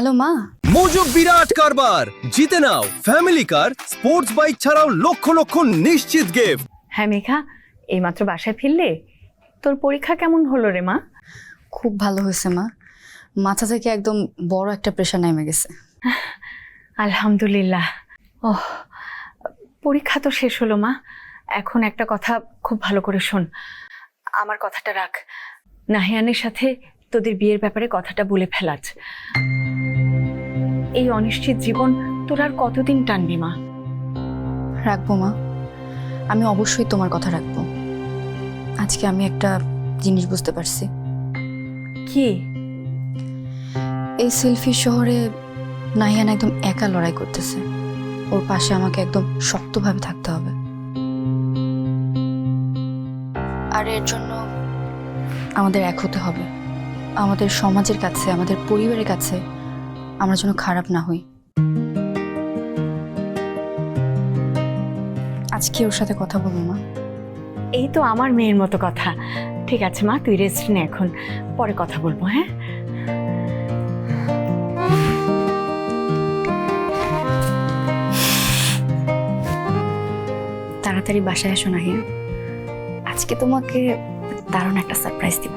Hello মা। Mojo বিরাট কারবার, জিতে নাও ফ্যামিলি কার, স্পোর্টস বাইক ছাড়াও লক্ষ লক্ষ নিশ্চিত গিফট। হ্যাঁ মেঘা, এইমাত্র বাসায় ফিরলে? তোর পরীক্ষা কেমন হলো রে মা? খুব ভালো হয়েছে মা, মাথা থেকে একদম বড় একটা প্রেশার নেমে গেছে। আলহামদুলিল্লাহ। ওহ, পরীক্ষা তো শেষ হলো মা। এখন একটা কথা খুব ভালো করে শোন, আমার কথাটা রাখ। নাহিয়ানের সাথে তোদের বিয়ের ব্যাপারে কথাটা বলে ফেলাস। এই অনিশ্চিত জীবন তোর আর কতদিন টানবি মা? রাখবো মা, আমি অবশ্যই তোমার কথা রাখবো। আজকে আমি একটা জিনিস বুঝতে পারছি। কি? এই সেলফি শহরে নাহিয়ান একদম একা লড়াই করতেছে। ওর পাশে আমাকে একদম শক্তভাবে থাকতে হবে। আর এর জন্য আমাদের এক হতে হবে। আমাদের সমাজের কাছে, আমাদের পরিবারের কাছে আমরা যেন খারাপ না হই। আজকে ওর সাথে কথা বলবো মা। এই তো আমার মেয়ের মতো কথা। ঠিক আছে মা, তুই রেস্ট নে, এখন পরে কথা বলবো। হ্যাঁ, তাড়াতাড়ি বাসায় এসো নাহিয়া, আজকে তোমাকে দারুণ একটা সারপ্রাইজ দিব।